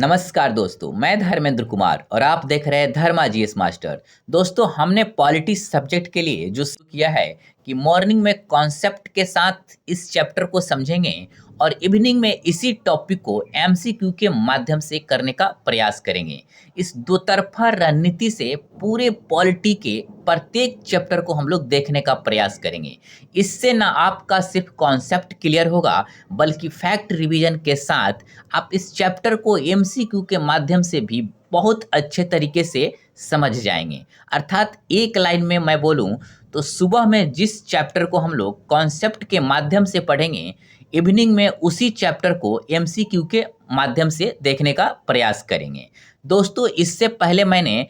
नमस्कार दोस्तों, मैं धर्मेंद्र कुमार और आप देख रहे हैं धर्मा जीएस मास्टर। दोस्तों, हमने पॉलिटी सब्जेक्ट के लिए जो शुरू किया है कि मॉर्निंग में कॉन्सेप्ट के साथ इस चैप्टर को समझेंगे और इवनिंग में इसी टॉपिक को एमसीक्यू के माध्यम से करने का प्रयास करेंगे। इस दो तरफा रणनीति से पूरे पॉलिटी के प्रत्येक चैप्टर को हम लोग देखने का प्रयास करेंगे। इससे ना आपका सिर्फ कॉन्सेप्ट क्लियर होगा, बल्कि फैक्ट रिवीजन के साथ आप इस चैप्टर को एमसीक्यू के माध्यम से भी बहुत अच्छे तरीके से समझ जाएंगे। अर्थात एक लाइन में मैं बोलूं तो सुबह में जिस चैप्टर को हम लोग कॉन्सेप्ट के माध्यम से पढ़ेंगे, इवनिंग में उसी चैप्टर को एमसीक्यू के माध्यम से देखने का प्रयास करेंगे। दोस्तों, इससे पहले मैंने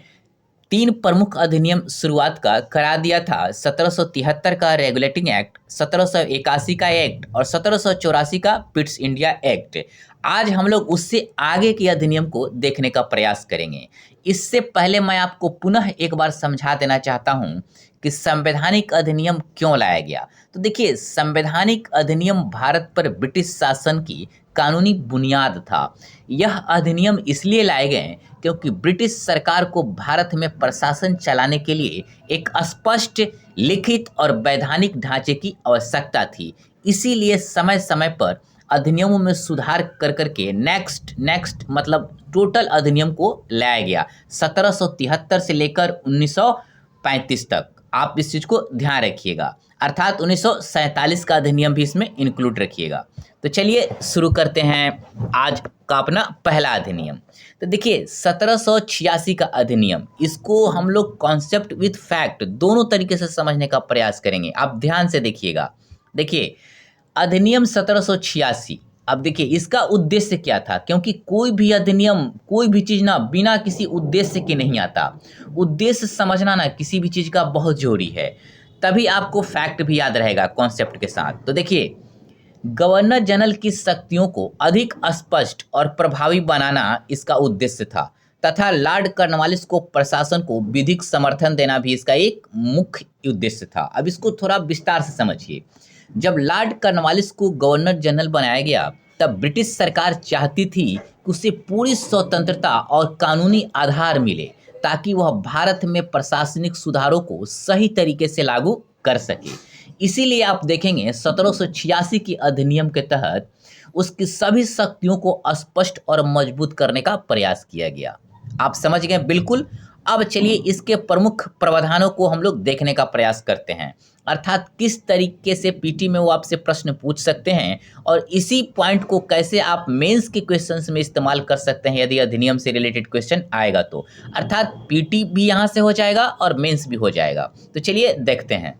तीन प्रमुख अधिनियम शुरुआत का करा दिया था। 1773 का रेगुलेटिंग एक्ट, 1781 का एक्ट और 1784 का पिट्स इंडिया एक्ट। आज हम लोग उससे आगे के अधिनियम को देखने का प्रयास करेंगे। इससे पहले मैं आपको पुनः एक बार समझा देना चाहता हूं कि संवैधानिक अधिनियम क्यों लाया गया। तो देखिए, संवैधानिक अधिनियम भारत पर ब्रिटिश शासन की कानूनी बुनियाद था। यह अधिनियम इसलिए लाए गए क्योंकि ब्रिटिश सरकार को भारत में प्रशासन चलाने के लिए एक स्पष्ट, लिखित और वैधानिक ढांचे की आवश्यकता थी। इसीलिए समय समय पर अधिनियमों में सुधार कर करके नेक्स्ट मतलब टोटल अधिनियम को लाया गया 1773 से लेकर 1935 तक। आप इस चीज को ध्यान रखिएगा। अर्थात 1947 का अधिनियम भी इसमें इंक्लूड रखिएगा। तो चलिए शुरू करते हैं आज का अपना पहला अधिनियम। तो देखिए, 1786 का अधिनियम, इसको हम लोग कॉन्सेप्ट विथ फैक्ट दोनों तरीके से समझने का प्रयास करेंगे। आप ध्यान से देखिएगा। देखिए, अधिनियम 1786, अब देखिए इसका उद्देश्य क्या था, क्योंकि कोई भी अधिनियम, कोई भी चीज ना बिना किसी उद्देश्य के नहीं आता। उद्देश्य समझना ना किसी भी चीज का बहुत जरूरी है, तभी आपको फैक्ट भी याद रहेगा कॉन्सेप्ट के साथ। तो देखिए, गवर्नर जनरल की शक्तियों को अधिक स्पष्ट और प्रभावी बनाना इसका उद्देश्य था, तथा लॉर्ड कॉर्नवालिस को प्रशासन को विधिक समर्थन देना भी इसका एक मुख्य उद्देश्य था। अब इसको थोड़ा विस्तार से समझिए। जब लॉर्ड कॉर्नवालिस को गवर्नर जनरल बनाया गया, तब ब्रिटिश सरकार चाहती थी कि उसे पूरी स्वतंत्रता और कानूनी आधार मिले, ताकि वह भारत में प्रशासनिक सुधारों को सही तरीके से लागू कर सके। इसीलिए आप देखेंगे 1786 की अधिनियम के तहत उसकी सभी शक्तियों को स्पष्ट और मजबूत करने का प्रयास किया गया। आप समझ गए बिल्कुल। अब चलिए इसके प्रमुख प्रावधानों को हम लोग देखने का प्रयास करते हैं, अर्थात किस तरीके से पीटी में वो आपसे प्रश्न पूछ सकते हैं और इसी पॉइंट को कैसे आप मेंस के क्वेश्चंस में इस्तेमाल कर सकते हैं यदि अधिनियम से रिलेटेड क्वेश्चन आएगा तो। अर्थात पीटी भी यहाँ से हो जाएगा और मेंस भी हो जाएगा। तो चलिए देखते हैं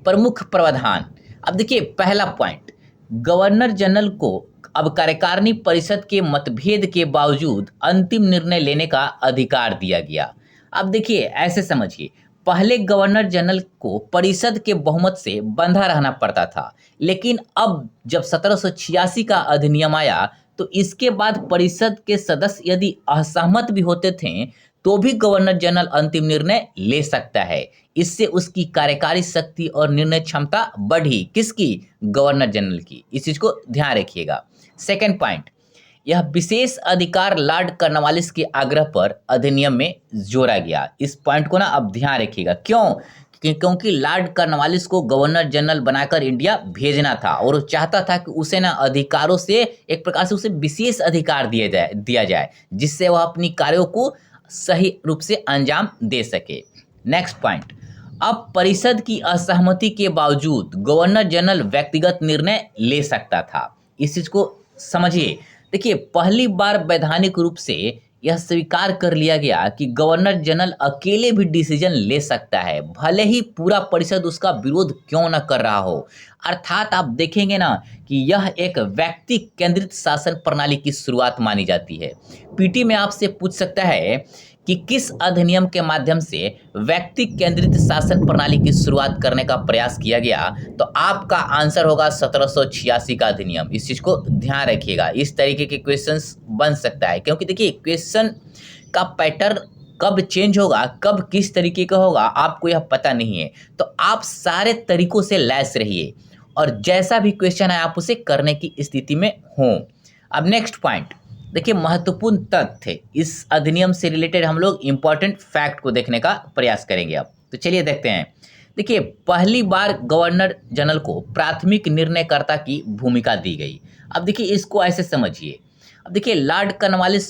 प्रमुख प्रावधान। अब देखिए, पहला पॉइंट, गवर्नर जनरल को अब कार्यकारिणी परिषद के मतभेद के बावजूद अंतिम निर्णय लेने का अधिकार दिया गया। अब देखिए, ऐसे समझिए, पहले गवर्नर जनरल को परिषद के बहुमत से बंधा रहना पड़ता था, लेकिन अब जब 1786 का अधिनियम आया तो इसके बाद परिषद के सदस्य यदि असहमत भी होते थे तो भी गवर्नर जनरल अंतिम निर्णय ले सकता है। इससे उसकी कार्यकारी शक्ति और निर्णय क्षमता बढ़ी। किसकी? गवर्नर जनरल की। इस चीज को ध्यान रखिएगा। सेकंड पॉइंट, यह विशेष अधिकार लॉर्ड कॉर्नवालिस के आग्रह पर अधिनियम में जोड़ा गया। इस पॉइंट को ना अब ध्यान रखिएगा। क्यों? क्योंकि लॉर्ड कॉर्नवालिस को गवर्नर जनरल बनाकर इंडिया भेजना था और वो चाहता था कि उसे ना अधिकारों से एक प्रकार से उसे विशेष अधिकार दिया जाए जिससे वह अपनी कार्यों को सही रूप से अंजाम दे सके। नेक्स्ट पॉइंट, अब परिषद की असहमति के बावजूद गवर्नर जनरल व्यक्तिगत निर्णय ले सकता था। इस चीज को समझिए। देखिए, पहली बार वैधानिक रूप से यह स्वीकार कर लिया गया कि गवर्नर जनरल अकेले भी डिसीजन ले सकता है, भले ही पूरा परिषद उसका विरोध क्यों न कर रहा हो। अर्थात आप देखेंगे ना कि यह एक व्यक्ति केंद्रित शासन प्रणाली की शुरुआत मानी जाती है। पीटी में आपसे पूछ सकता है कि किस अधिनियम के माध्यम से व्यक्ति केंद्रित शासन प्रणाली की शुरुआत करने का प्रयास किया गया, तो आपका आंसर होगा 1786 का अधिनियम। इस चीज को ध्यान रखिएगा। इस तरीके के क्वेश्चंस बन सकता है, क्योंकि देखिए क्वेश्चन का पैटर्न कब चेंज होगा, कब किस तरीके का होगा, आपको यह पता नहीं है। तो आप सारे तरीकों से लैस रहिए और जैसा भी क्वेश्चन है आप उसे करने की स्थिति में हो। अब नेक्स्ट पॉइंट, देखिए महत्वपूर्ण तथ्य इस अधिनियम से रिलेटेड हम लोग इंपॉर्टेंट फैक्ट को देखने का प्रयास करेंगे अब। तो चलिए देखते हैं। देखिए पहली बार गवर्नर जनरल को प्राथमिक निर्णयकर्ता की भूमिका दी गई। अब देखिए इसको ऐसे समझिए। अब देखिए लॉर्ड कॉर्नवालिस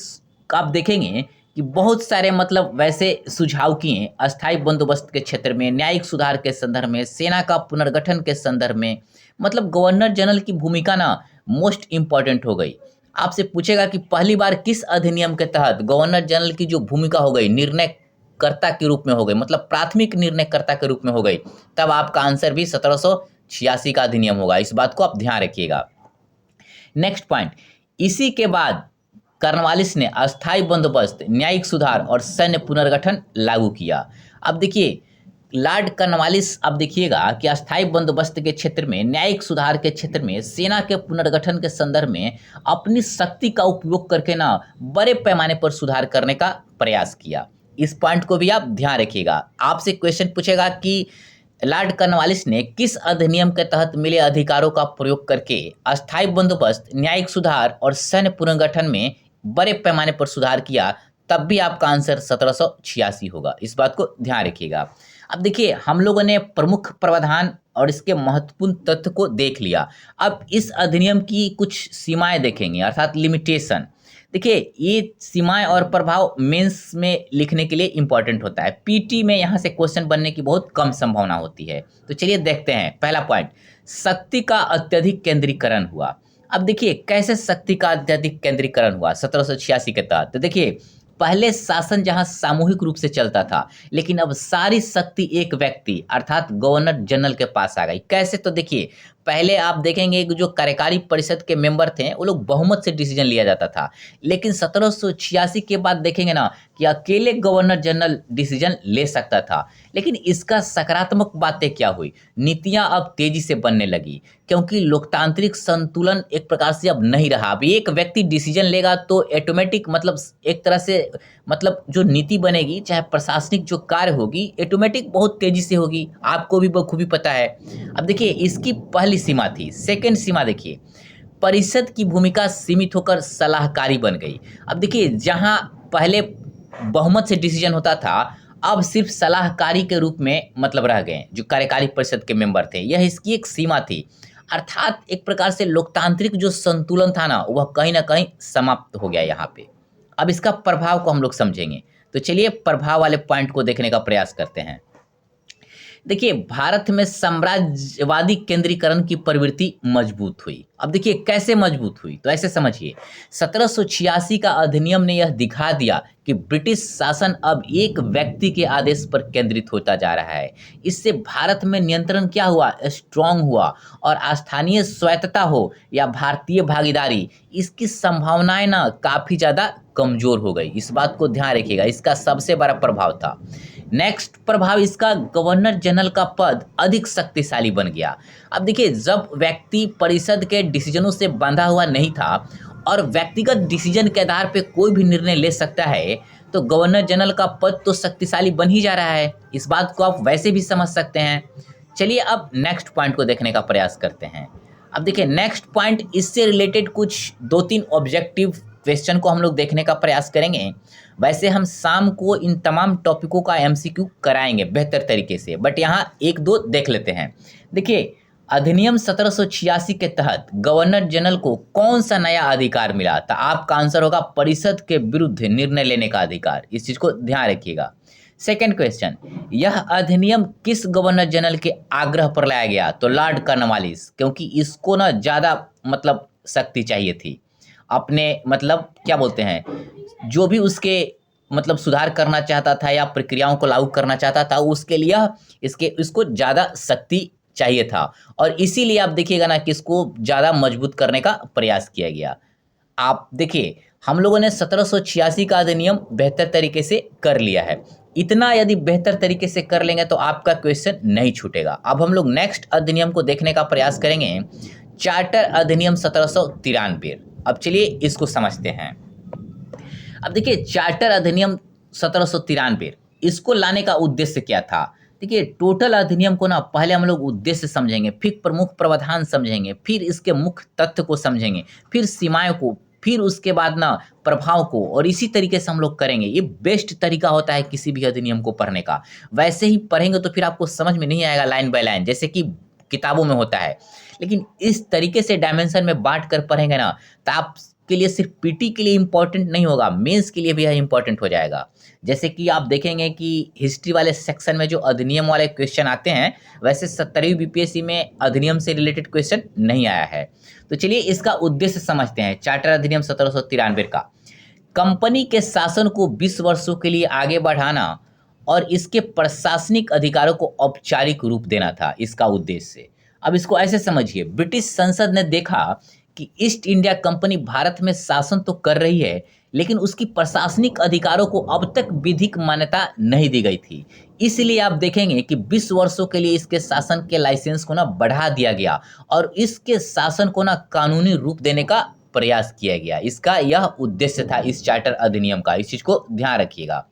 का आप देखेंगे कि बहुत सारे मतलब वैसे सुझाव किए अस्थायी बंदोबस्त के क्षेत्र में, न्यायिक सुधार के संदर्भ में, सेना का पुनर्गठन के संदर्भ में, मतलब गवर्नर जनरल की भूमिका ना मोस्ट इम्पॉर्टेंट हो गई। आपसे पूछेगा कि पहली बार किस अधिनियम के तहत गवर्नर जनरल की जो भूमिका हो गई निर्णयकर्ता के रूप में हो गई, मतलब प्राथमिक निर्णयकर्ता के रूप में हो गई, तब आपका आंसर भी 1786 का अधिनियम होगा। इस बात को आप ध्यान रखिएगा। नेक्स्ट पॉइंट, इसी के बाद कॉर्नवालिस ने अस्थायी बंदोबस्त, न्यायिक सुधार और सैन्य पुनर्गठन लागू किया। अब देखिए लॉर्ड कॉर्नवालिस, अब देखिएगा कि अस्थायी बंदोबस्त के क्षेत्र में, न्यायिक सुधार के क्षेत्र में, सेना के पुनर्गठन के संदर्भ में अपनी शक्ति का उपयोग करके ना बड़े पैमाने पर सुधार करने का प्रयास किया। इस पॉइंट को भी आप ध्यान रखिएगा। आपसे क्वेश्चन पूछेगा कि लॉर्ड कॉर्नवालिस ने किस अधिनियम के तहत मिले अधिकारों का प्रयोग करके अस्थायी बंदोबस्त, न्यायिक सुधार और सैन्य पुनर्गठन में बड़े पैमाने पर सुधार किया, तब भी आपका आंसर 1786 होगा। इस बात को ध्यान रखिएगा। अब देखिए हम लोगों ने प्रमुख प्रावधान और इसके महत्वपूर्ण तथ्य को देख लिया। अब इस अधिनियम की कुछ सीमाएं देखेंगे, अर्थात लिमिटेशन। देखिए ये सीमाएं और प्रभाव मेंस में लिखने के लिए इंपॉर्टेंट होता है। पीटी में यहाँ से क्वेश्चन बनने की बहुत कम संभावना होती है। तो चलिए देखते हैं। पहला पॉइंट, शक्ति का अत्यधिक केंद्रीकरण हुआ। अब देखिए कैसे शक्ति का अत्यधिक केंद्रीकरण हुआ 1786 के तहत। तो देखिए पहले शासन जहां सामूहिक रूप से चलता था, लेकिन अब सारी शक्ति एक व्यक्ति अर्थात गवर्नर जनरल के पास आ गई। कैसे? तो देखिए पहले आप देखेंगे कि जो कार्यकारी परिषद के मेंबर थे वो लोग बहुमत से डिसीजन लिया जाता था, लेकिन 1786 के बाद देखेंगे ना कि अकेले गवर्नर जनरल डिसीजन ले सकता था। लेकिन इसका सकारात्मक बातें क्या हुई, नीतियां अब तेजी से बनने लगी, क्योंकि लोकतांत्रिक संतुलन एक प्रकार से अब नहीं रहा। अब एक व्यक्ति डिसीजन लेगा तो ऑटोमेटिक मतलब एक तरह से मतलब जो नीति बनेगी, चाहे प्रशासनिक जो कार्य होगी, ऑटोमेटिक बहुत तेजी से होगी। आपको भी बखूबी पता है। अब देखिए इसकी पहली सीमा थी। सेकंड सीमा देखिए, परिषद की भूमिका सीमित होकर सलाहकारी बन गई। अब देखिए जहां पहले बहुमत से डिसीजन होता था, अब सिर्फ सलाहकारी के रूप में मतलब रह गए जो कार्यकारी परिषद के मेंबर थे। यह इसकी एक सीमा थी। अर्थात एक प्रकार से लोकतांत्रिक जो संतुलन था ना, वह कहीं ना कहीं समाप्त हो गया यहाँ पे। अब इसका प्रभाव को हम लोग समझेंगे। तो चलिए प्रभाव वाले पॉइंट को देखने का प्रयास करते हैं। देखिए भारत में साम्राज्यवादी केंद्रीकरण की प्रवृत्ति मजबूत हुई। अब देखिए कैसे मजबूत हुई, तो ऐसे समझिए 1786 का अधिनियम ने यह दिखा दिया कि ब्रिटिश शासन अब एक व्यक्ति के आदेश पर केंद्रित होता जा रहा है। इससे भारत में नियंत्रण क्या हुआ, स्ट्रांग हुआ, और स्थानीय स्वायत्तता हो या भारतीय भागीदारी, इसकी संभावनाएं ना काफी ज्यादा कमजोर हो गई। इस बात को ध्यान रखिएगा, इसका सबसे बड़ा प्रभाव था। नेक्स्ट प्रभाव इसका, गवर्नर जनरल का पद अधिक शक्तिशाली बन गया। अब देखिए जब व्यक्ति परिषद के डिसीजनों से बंधा हुआ नहीं था और व्यक्तिगत डिसीजन के आधार पे कोई भी निर्णय ले सकता है, तो गवर्नर जनरल का पद तो शक्तिशाली बन ही जा रहा है। इस बात को आप वैसे भी समझ सकते हैं। चलिए अब नेक्स्ट पॉइंट को देखने का प्रयास करते हैं। अब देखिए नेक्स्ट पॉइंट, इससे रिलेटेड कुछ 2-3 ऑब्जेक्टिव क्वेश्चन को हम लोग देखने का प्रयास करेंगे। वैसे हम शाम को इन तमाम टॉपिकों का एमसीक्यू कराएंगे बेहतर तरीके से, बट यहाँ 1-2 देख लेते हैं। देखिए अधिनियम 1786 के तहत गवर्नर जनरल को कौन सा नया अधिकार मिला था? आपका आंसर होगा परिषद के विरुद्ध निर्णय लेने का अधिकार। इस चीज को ध्यान रखिएगा। सेकेंड क्वेश्चन, यह अधिनियम किस गवर्नर जनरल के आग्रह पर लाया गया? तो लॉर्ड कॉर्नवालिस, क्योंकि इसको ना ज्यादा मतलब शक्ति चाहिए थी अपने मतलब क्या बोलते हैं, जो भी उसके मतलब सुधार करना चाहता था या प्रक्रियाओं को लागू करना चाहता था, उसके लिए इसको ज़्यादा शक्ति चाहिए था, और इसीलिए आप देखिएगा ना कि इसको ज़्यादा मजबूत करने का प्रयास किया गया। आप देखिए हम लोगों ने 1786 का अधिनियम बेहतर तरीके से कर लिया है। इतना यदि बेहतर तरीके से कर लेंगे तो आपका क्वेश्चन नहीं छूटेगा। अब हम लोग नेक्स्ट अधिनियम को देखने का प्रयास करेंगे, चार्टर अधिनियम 1793। अब चलिए इसको समझते हैं। अब देखिए चार्टर अधिनियम 1793, इसको लाने का उद्देश्य क्या था? देखिए टोटल अधिनियम को ना पहले हम लोग उद्देश्य समझेंगे, फिर प्रमुख प्रावधान समझेंगे, फिर इसके मुख्य तथ्य को समझेंगे, फिर सीमाओं को, फिर उसके बाद ना प्रभाव को, और इसी तरीके से हम लोग करेंगे। ये बेस्ट तरीका होता है किसी भी अधिनियम को पढ़ने का। वैसे ही पढ़ेंगे तो फिर आपको समझ में नहीं आएगा लाइन बाय लाइन, जैसे कि किताबों में होता है। लेकिन इस तरीके से डायमेंशन में बांट कर पढ़ेंगे ना, तो आपके लिए सिर्फ पीटी के लिए इंपॉर्टेंट नहीं होगा, मेंस के लिए भी यह इंपॉर्टेंट हो जाएगा। जैसे कि आप देखेंगे कि हिस्ट्री वाले सेक्शन में जो अधिनियम वाले क्वेश्चन आते हैं, वैसे 70वीं बीपीएससी में अधिनियम से रिलेटेड क्वेश्चन नहीं आया है। तो चलिए इसका उद्देश्य समझते हैं। चार्टर अधिनियम 1793 का कंपनी के शासन को 20 वर्षों के लिए आगे बढ़ाना और इसके प्रशासनिक अधिकारों को औपचारिक रूप देना था इसका उद्देश्य। अब इसको ऐसे समझिए, ब्रिटिश संसद ने देखा कि ईस्ट इंडिया कंपनी भारत में शासन तो कर रही है, लेकिन उसकी प्रशासनिक अधिकारों को अब तक विधिक मान्यता नहीं दी गई थी। इसलिए आप देखेंगे कि 20 वर्षों के लिए इसके शासन के लाइसेंस को ना बढ़ा दिया गया और इसके शासन को ना कानूनी रूप देने का प्रयास किया गया। इसका यह उद्देश्य था इस चार्टर अधिनियम का, इस चीज को ध्यान रखिएगा।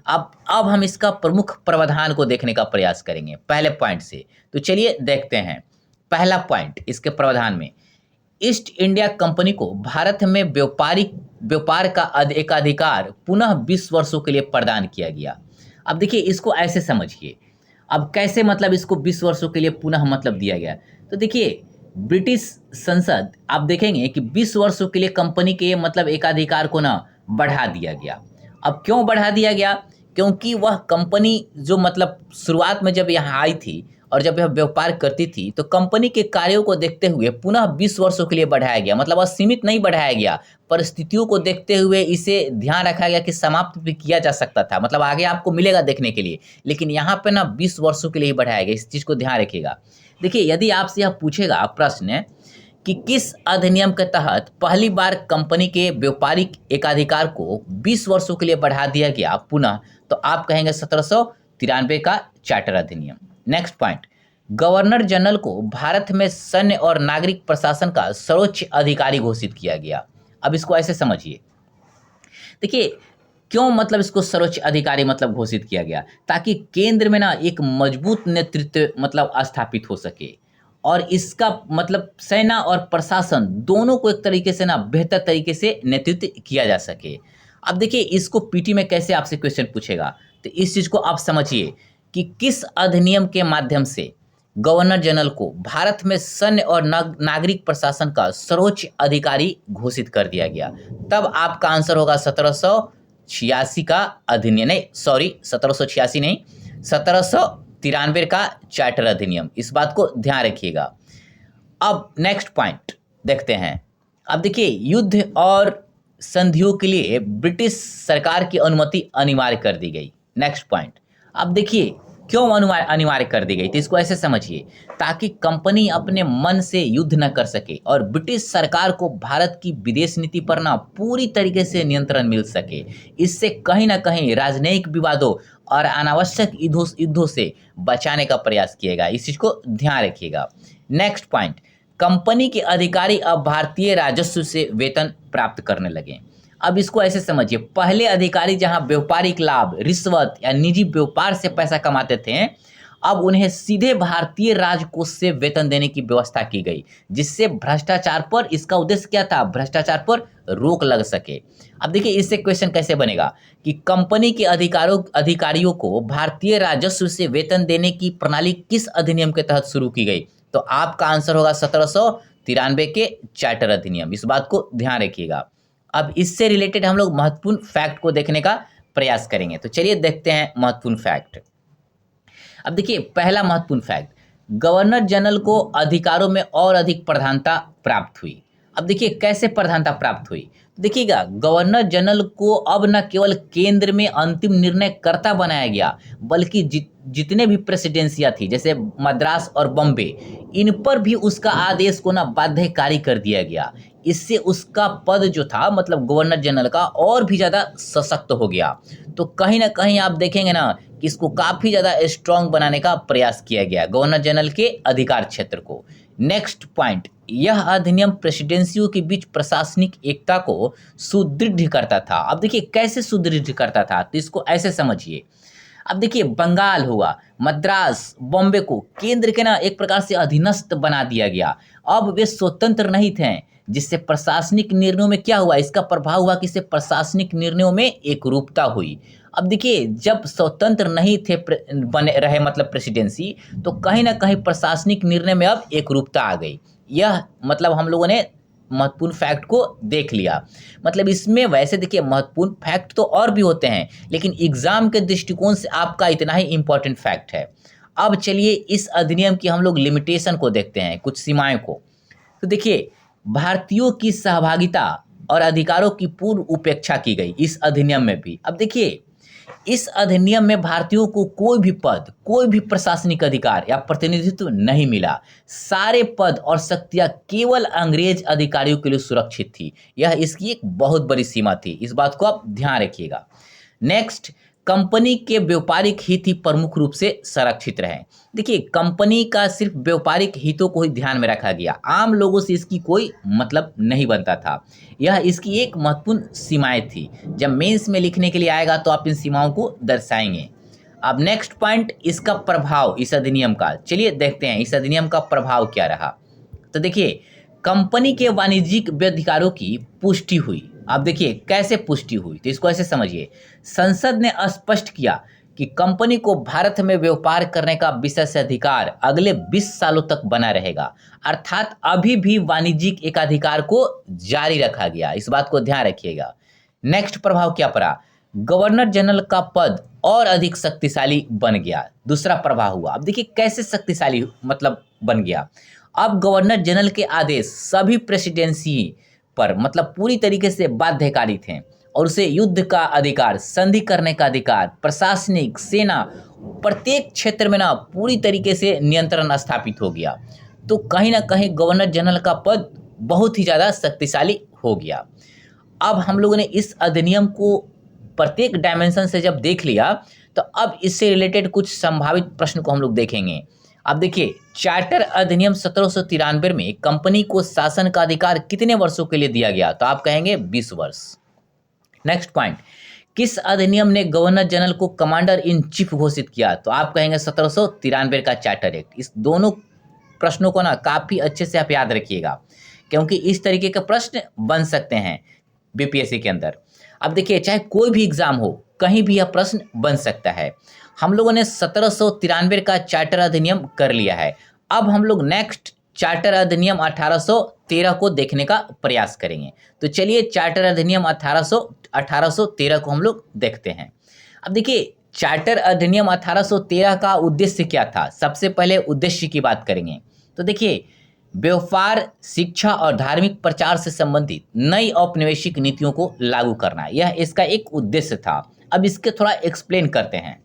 अब हम इसका प्रमुख प्रावधान को देखने का प्रयास करेंगे पहले पॉइंट से। तो चलिए देखते हैं। पहला पॉइंट इसके प्रावधान में, ईस्ट इंडिया कंपनी को भारत में व्यापार का एकाधिकार पुनः 20 वर्षों के लिए प्रदान किया गया। अब देखिए इसको ऐसे समझिए। अब कैसे, मतलब इसको 20 वर्षों के लिए पुनः मतलब दिया गया। तो देखिए ब्रिटिश संसद, आप देखेंगे कि 20 वर्षों के लिए कंपनी के मतलब एकाधिकार को ना बढ़ा दिया गया। अब क्यों बढ़ा दिया गया? क्योंकि वह कंपनी जो मतलब शुरुआत में जब यहाँ आई थी और जब यह व्यापार करती थी, तो कंपनी के कार्यों को देखते हुए पुनः 20 वर्षों के लिए बढ़ाया गया। मतलब असीमित नहीं बढ़ाया गया, परिस्थितियों को देखते हुए इसे ध्यान रखा गया कि समाप्त भी किया जा सकता था, मतलब आगे आपको मिलेगा देखने के लिए, लेकिन यहाँ पे ना 20 वर्षों के लिए ही बढ़ाया गया। इस चीज़ को ध्यान रखिएगा। देखिए यदि आपसे यह पूछेगा प्रश्न कि किस अधिनियम के तहत पहली बार कंपनी के व्यापारिक एकाधिकार को 20 वर्षों के लिए बढ़ा दिया गया पुनः, तो आप कहेंगे 1793 का चार्टर अधिनियम। नेक्स्ट पॉइंट, गवर्नर जनरल को भारत में सैन्य और नागरिक प्रशासन का सर्वोच्च अधिकारी घोषित किया गया। अब इसको ऐसे समझिए। देखिए क्यों मतलब इसको सर्वोच्च अधिकारी मतलब घोषित किया गया, ताकि केंद्र में ना एक मजबूत नेतृत्व मतलब स्थापित हो सके और इसका मतलब सेना और प्रशासन दोनों को एक तरीके से ना बेहतर तरीके से नेतृत्व किया जा सके। अब देखिए इसको पीटी में कैसे आपसे क्वेश्चन पूछेगा, तो इस चीज़ को आप समझिए कि किस अधिनियम के माध्यम से गवर्नर जनरल को भारत में सैन्य और नागरिक प्रशासन का सर्वोच्च अधिकारी घोषित कर दिया गया। तब आपका आंसर होगा 1786 का अधिनियम, नहीं सॉरी 1786 नहीं, 1793 का चार्टर अधिनियम। इस बात को ध्यान रखिएगा। अब नेक्स्ट पॉइंट देखते हैं। अब देखिए युद्ध और संधियों के लिए ब्रिटिश सरकार की अनुमति अनिवार्य कर दी गई। नेक्स्ट पॉइंट, अब देखिए क्यों अनिवार्य कर दी गई, तो इसको ऐसे समझिए, ताकि कंपनी अपने मन से युद्ध न कर सके और ब्रिटिश सरकार को भारत की विदेश नीति पर ना पूरी तरीके से नियंत्रण मिल सके। इससे कहीं ना कहीं राजनयिक विवादों और अनावश्यक युद्धों से बचाने का प्रयास किएगा। इस चीज को ध्यान रखिएगा। नेक्स्ट पॉइंट, कंपनी के अधिकारी अब भारतीय राजस्व से वेतन प्राप्त करने लगे। अब इसको ऐसे समझिए, पहले अधिकारी जहां व्यापारिक लाभ, रिश्वत या निजी व्यापार से पैसा कमाते थे, अब उन्हें सीधे भारतीय राजकोष से वेतन देने की व्यवस्था की गई, जिससे भ्रष्टाचार पर, इसका उद्देश्य क्या था, भ्रष्टाचार पर रोक लग सके। अब देखिए इससे क्वेश्चन कैसे बनेगा कि कंपनी के अधिकारियों को भारतीय राजस्व से वेतन देने की प्रणाली किस अधिनियम के तहत शुरू की गई, तो आपका आंसर होगा 1793 के चार्टर अधिनियम। इस बात को ध्यान रखिएगा। अब इससे रिलेटेड हम लोग महत्वपूर्ण फैक्ट को देखने का प्रयास करेंगे। तो चलिए देखते हैं महत्वपूर्ण फैक्ट। अब देखिए पहला महत्वपूर्ण फैक्ट, गवर्नर जनरल को अधिकारों में और अधिक प्रधानता प्राप्त हुई। अब देखिए कैसे प्रधानता प्राप्त हुई, देखिएगा गवर्नर जनरल को अब न केवल केंद्र में अंतिम निर्णय कर्ता बनाया गया, बल्कि जितने भी प्रेसिडेंसियां थी जैसे मद्रास और बॉम्बे, इन पर भी उसका आदेश को ना बाध्यकारी कर दिया गया। इससे उसका पद जो था मतलब गवर्नर जनरल का और भी ज़्यादा सशक्त हो गया। तो कहीं ना कहीं आप देखेंगे ना कि इसको काफ़ी ज़्यादा स्ट्रांग बनाने का प्रयास किया गया गवर्नर जनरल के अधिकार क्षेत्र को। नेक्स्ट पॉइंट, यह अधिनियम प्रेसिडेंसियों के बीच प्रशासनिक एकता को सुदृढ़ करता था। अब देखिए कैसे सुदृढ़ करता था, तो इसको ऐसे समझिए। अब देखिए बंगाल हुआ, मद्रास, बॉम्बे को केंद्र के ना एक प्रकार से अधीनस्थ बना दिया गया। अब वे स्वतंत्र नहीं थे, जिससे प्रशासनिक निर्णयों में क्या हुआ, इसका प्रभाव हुआ कि इससे प्रशासनिक निर्णयों में एकरूपता हुई। अब देखिए जब स्वतंत्र नहीं थे बने रहे मतलब प्रेसिडेंसी, तो कहीं ना कहीं प्रशासनिक निर्णय में अब एकरूपता आ गई। यह मतलब हम लोगों ने महत्वपूर्ण फैक्ट को देख लिया। मतलब इसमें वैसे देखिए महत्वपूर्ण फैक्ट तो और भी होते हैं, लेकिन एग्जाम के दृष्टिकोण से आपका इतना ही इंपॉर्टेंट फैक्ट है। अब चलिए इस अधिनियम की हम लोग लिमिटेशन को देखते हैं, कुछ सीमाएं को। तो देखिए भारतीयों की सहभागिता और अधिकारों की पूर्ण उपेक्षा की गई इस अधिनियम में भी। अब देखिए इस अधिनियम में भारतीयों को कोई भी पद, कोई भी प्रशासनिक अधिकार या प्रतिनिधित्व नहीं मिला। सारे पद और शक्तियां केवल अंग्रेज अधिकारियों के लिए सुरक्षित थी। यह इसकी एक बहुत बड़ी सीमा थी, इस बात को आप ध्यान रखिएगा। नेक्स्ट, कंपनी के व्यापारिक हित ही प्रमुख रूप से संरक्षित रहे। देखिए कंपनी का सिर्फ व्यापारिक हितों को ही ध्यान में रखा गया, आम लोगों से इसकी कोई मतलब नहीं बनता था। यह इसकी एक महत्वपूर्ण सीमाएं थी। जब मेंस में लिखने के लिए आएगा तो आप इन सीमाओं को दर्शाएंगे। अब नेक्स्ट पॉइंट, इसका प्रभाव इस अधिनियम का। चलिए देखते हैं इस अधिनियम का प्रभाव क्या रहा। तो देखिए कंपनी के वाणिज्यिक अधिकारों की पुष्टि हुई। अब देखिए कैसे पुष्टि हुई, तो इसको ऐसे समझिए, संसद ने स्पष्ट किया कि कंपनी को भारत में व्यापार करने का विशेष अधिकार अगले 20 सालों तक बना रहेगा। अर्थात अभी भी वाणिज्यिक एकाधिकार को जारी रखा गया, इस बात को ध्यान रखिएगा। नेक्स्ट प्रभाव क्या पड़ा, गवर्नर जनरल का पद और अधिक शक्तिशाली बन गया। दूसरा प्रभाव हुआ, अब देखिए कैसे शक्तिशाली मतलब बन गया। अब गवर्नर जनरल के आदेश सभी प्रेसिडेंसी पर मतलब पूरी तरीके से बाध्यकारी थे, और उसे युद्ध का अधिकार, संधि करने का अधिकार, प्रशासनिक, सेना, प्रत्येक क्षेत्र में ना पूरी तरीके से नियंत्रण स्थापित हो गया। तो कहीं ना कहीं गवर्नर जनरल का पद बहुत ही ज़्यादा शक्तिशाली हो गया। अब हम लोगों ने इस अधिनियम को प्रत्येक डायमेंशन से जब देख लिया, तो अब इससे रिलेटेड कुछ संभावित प्रश्न को हम लोग देखेंगे। अब देखिए चार्टर अधिनियम 1793 में कंपनी को शासन का अधिकार कितने वर्षों के लिए दिया गया, तो आप कहेंगे 20 वर्ष। नेक्स्ट पॉइंट, किस अधिनियम ने गवर्नर जनरल को कमांडर इन चीफ घोषित किया, तो आप कहेंगे 1793 का चार्टर एक्ट। इस दोनों प्रश्नों को ना काफी अच्छे से आप याद रखिएगा, क्योंकि इस तरीके के प्रश्न बन सकते हैं बीपीएससी के अंदर। अब देखिए चाहे कोई भी एग्जाम हो, कहीं भी यह प्रश्न बन सकता है। हम लोगों ने 1793 का चार्टर अधिनियम कर लिया है। अब हम लोग नेक्स्ट चार्टर अधिनियम 1813 को देखने का प्रयास करेंगे। तो चलिए चार्टर अधिनियम 1813 को हम लोग देखते हैं। अब देखिए चार्टर अधिनियम 1813 का उद्देश्य क्या था, सबसे पहले उद्देश्य की बात करेंगे। तो देखिए व्यापार, शिक्षा और धार्मिक प्रचार से संबंधित नई औपनिवेशिक नीतियों को लागू करना, यह इसका एक उद्देश्य था। अब इसके थोड़ा एक्सप्लेन करते हैं।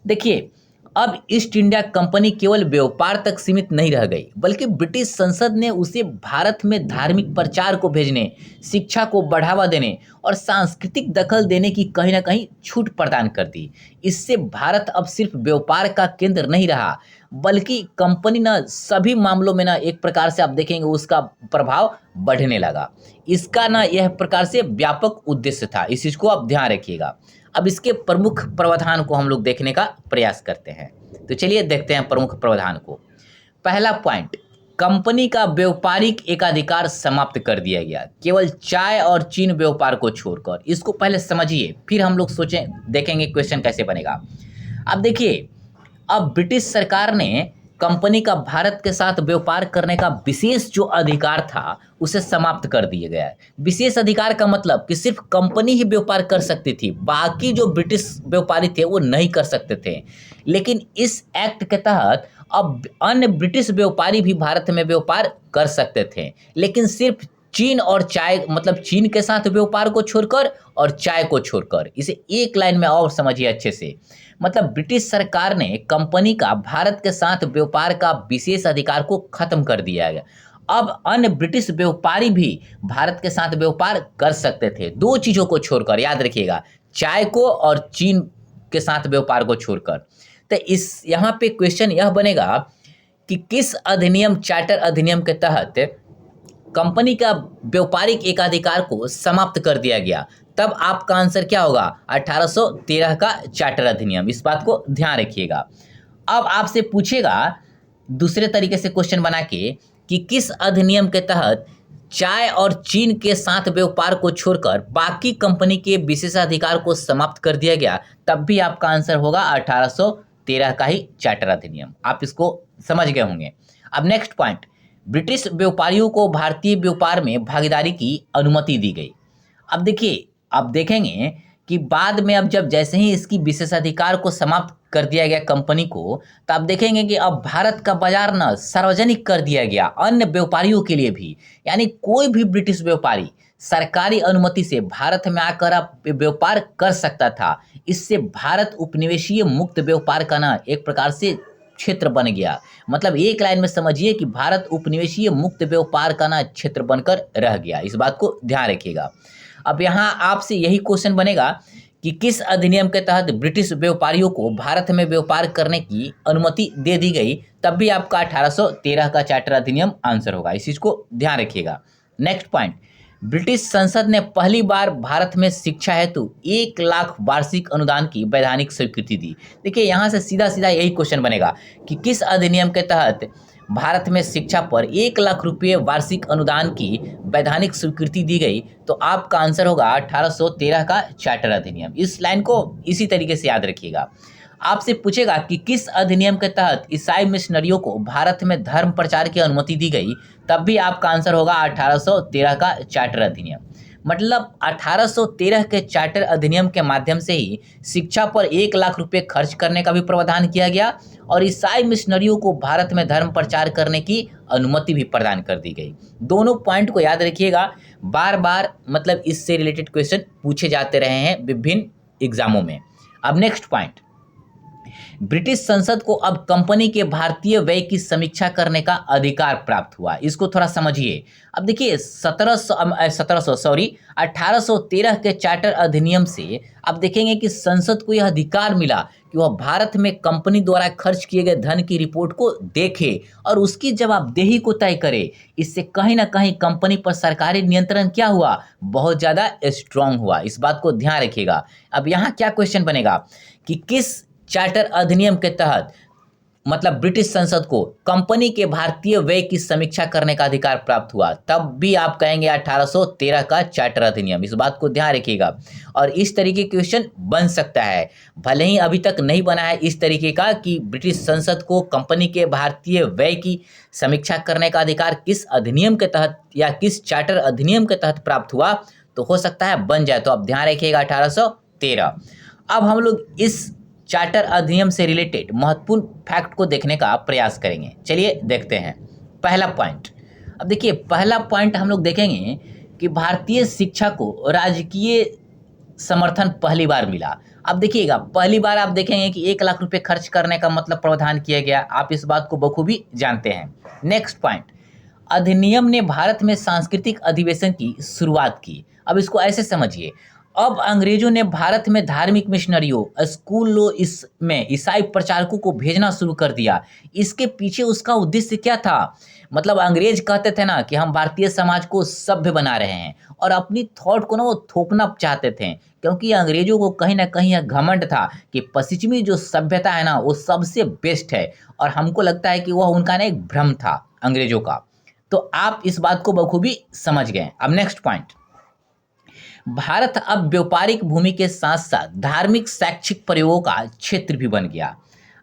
देखिए अब ईस्ट इंडिया कंपनी केवल व्यापार तक सीमित नहीं रह गई, बल्कि ब्रिटिश संसद ने उसे भारत में धार्मिक प्रचार को भेजने, शिक्षा को बढ़ावा देने और सांस्कृतिक दखल देने की कहीं ना कहीं छूट प्रदान कर दी। इससे भारत अब सिर्फ व्यापार का केंद्र नहीं रहा, बल्कि कंपनी ना सभी मामलों में ना एक प्रकार से आप देखेंगे उसका प्रभाव बढ़ने लगा। इसका ना यह प्रकार से व्यापक उद्देश्य था, इस चीज को आप ध्यान रखिएगा। अब इसके प्रमुख प्रावधान को हम लोग देखने का प्रयास करते हैं। तो चलिए देखते हैं प्रमुख प्रावधान को। पहला पॉइंट, कंपनी का व्यापारिक एकाधिकार समाप्त कर दिया गया, केवल चाय और चीन व्यापार को छोड़कर। इसको पहले समझिए, फिर हम लोग सोचें देखेंगे क्वेश्चन कैसे बनेगा। अब देखिए अब ब्रिटिश सरकार ने कंपनी का भारत के साथ व्यापार करने का विशेष जो अधिकार था उसे समाप्त कर दिया गया है। विशेष अधिकार का मतलब कि सिर्फ कंपनी ही व्यापार कर सकती थी, बाकी जो ब्रिटिश व्यापारी थे वो नहीं कर सकते थे। लेकिन इस एक्ट के तहत अब अन्य ब्रिटिश व्यापारी भी भारत में व्यापार कर सकते थे, लेकिन सिर्फ चीन और चाय मतलब चीन के साथ व्यापार को छोड़कर और चाय को छोड़कर। इसे एक लाइन में और समझिए अच्छे से। मतलब ब्रिटिश सरकार ने कंपनी का भारत के साथ व्यापार का विशेष अधिकार को खत्म कर दिया गया। अब अन्य ब्रिटिश व्यापारी भी भारत के साथ व्यापार कर सकते थे, दो चीजों को छोड़कर, याद रखिएगा, चाय को और चीन के साथ व्यापार को छोड़कर। तो इस यहाँ पे क्वेश्चन यह बनेगा कि किस अधिनियम, चार्टर अधिनियम के तहत कंपनी का व्यापारिक एकाधिकार को समाप्त कर दिया गया, तब आपका आंसर क्या होगा? 1813 का चार्टर अधिनियम। इस बात को ध्यान रखिएगा। अब आपसे पूछेगा दूसरे तरीके से क्वेश्चन बना के कि किस अधिनियम के तहत चाय और चीन के साथ व्यापार को छोड़कर बाकी कंपनी के विशेषाधिकार को समाप्त कर दिया गया, तब भी आपका आंसर होगा 1813 का ही चार्टर अधिनियम। आप इसको समझ गए होंगे। अब नेक्स्ट पॉइंट, ब्रिटिश व्यापारियों को भारतीय व्यापार में भागीदारी की अनुमति दी गई। अब देखिए, अब देखेंगे कि बाद में अब जब जैसे ही इसकी विशेषाधिकार को समाप्त कर दिया गया कंपनी को, तो आप देखेंगे कि अब भारत का बाजार न सार्वजनिक कर दिया गया अन्य व्यापारियों के लिए भी। यानी कोई भी ब्रिटिश व्यापारी सरकारी अनुमति से भारत में आकर आप व्यापार कर सकता था। इससे भारत उपनिवेशीय मुक्त व्यापार का ना एक प्रकार से क्षेत्र बन गया। मतलब एक लाइन में समझिए कि भारत उपनिवेशीय मुक्त व्यापार का ना क्षेत्र बनकर रह गया। इस बात को ध्यान रखिएगा। अब यहाँ आपसे यही क्वेश्चन बनेगा कि किस अधिनियम के तहत ब्रिटिश व्यापारियों को भारत में व्यापार करने की अनुमति दे दी गई, तब भी आपका 1813 का चार्टर अधिनियम आंसर होगा। इस चीज को ध्यान रखिएगा। नेक्स्ट पॉइंट, ब्रिटिश संसद ने पहली बार भारत में शिक्षा हेतु 1 लाख वार्षिक अनुदान की वैधानिक स्वीकृति दी। देखिए, यहाँ से सीधा सीधा यही क्वेश्चन बनेगा कि किस अधिनियम के तहत भारत में शिक्षा पर 1 लाख रुपये वार्षिक अनुदान की वैधानिक स्वीकृति दी गई, तो आपका आंसर होगा 1813 का चार्टर अधिनियम। इस लाइन को इसी तरीके से याद रखिएगा। आपसे पूछेगा कि किस अधिनियम के तहत ईसाई मिशनरियों को भारत में धर्म प्रचार की अनुमति दी गई, तब भी आपका आंसर होगा 1813 का चार्टर अधिनियम। मतलब 1813 के चार्टर अधिनियम के माध्यम से ही शिक्षा पर 1 लाख रुपए खर्च करने का भी प्रावधान किया गया और ईसाई मिशनरियों को भारत में धर्म प्रचार करने की अनुमति भी प्रदान कर दी गई। दोनों पॉइंट को याद रखिएगा, बार बार मतलब इससे रिलेटेड क्वेश्चन पूछे जाते रहे हैं विभिन्न एग्जामों में। अब नेक्स्ट पॉइंट, ब्रिटिश संसद को अब कंपनी के भारतीय व्यय की समीक्षा करने का अधिकार प्राप्त हुआ। इसको थोड़ा समझिए। अब देखिए 1813 के चार्टर अधिनियम से आप देखेंगे कि संसद को यह अधिकार मिला कि वह भारत में कंपनी द्वारा खर्च किए गए धन की रिपोर्ट को देखे और उसकी जवाबदेही को तय करे। इससे कहीं ना कहीं कंपनी पर सरकारी नियंत्रण क्या हुआ, बहुत ज़्यादा स्ट्रांग हुआ। इस बात को ध्यान रखिएगा। अब यहाँ क्या क्वेश्चन बनेगा कि किस चार्टर अधिनियम के तहत मतलब ब्रिटिश संसद को कंपनी के भारतीय व्यय की समीक्षा करने का अधिकार प्राप्त हुआ, तब भी आप कहेंगे 1813 का चार्टर अधिनियम। इस बात को ध्यान रखिएगा। और इस तरीके के क्वेश्चन बन सकता है, भले ही अभी तक नहीं बना है इस तरीके का कि ब्रिटिश संसद को कंपनी के भारतीय व्यय की समीक्षा करने का अधिकार किस अधिनियम के तहत या किस चार्टर अधिनियम के तहत प्राप्त हुआ, तो हो सकता है बन जाए। तो आप ध्यान रखिएगा 1813। अब हम लोग इस चार्टर अधिनियम से रिलेटेड महत्वपूर्ण फैक्ट को देखने का प्रयास करेंगे। चलिए देखते हैं पहला पॉइंट। अब देखिए पहला पॉइंट हम लोग देखेंगे कि भारतीय शिक्षा को राजकीय समर्थन पहली बार मिला। अब देखिएगा पहली बार आप देखेंगे कि 1 लाख रुपए खर्च करने का मतलब प्रावधान किया गया। आप इस बात को बखूबी जानते हैं। नेक्स्ट पॉइंट, अधिनियम ने भारत में सांस्कृतिक अधिवेशन की शुरुआत की। अब इसको ऐसे समझिए, अब अंग्रेजों ने भारत में धार्मिक मिशनरियों, स्कूलों इसमें ईसाई प्रचारकों को भेजना शुरू कर दिया। इसके पीछे उसका उद्देश्य क्या था? मतलब अंग्रेज कहते थे ना कि हम भारतीय समाज को सभ्य बना रहे हैं और अपनी थॉट को ना वो थोपना चाहते थे, क्योंकि अंग्रेजों को कहीं ना कहीं यह घमंड था कि पश्चिमी जो सभ्यता है ना वो सबसे बेस्ट है। और हमको लगता है कि वह उनका ना एक भ्रम था अंग्रेजों का। तो आप इस बात को बखूबी समझ गए। अब नेक्स्ट पॉइंट, भारत अब व्यापारिक भूमि के साथ साथ धार्मिक शैक्षिक प्रयोगों का क्षेत्र भी बन गया।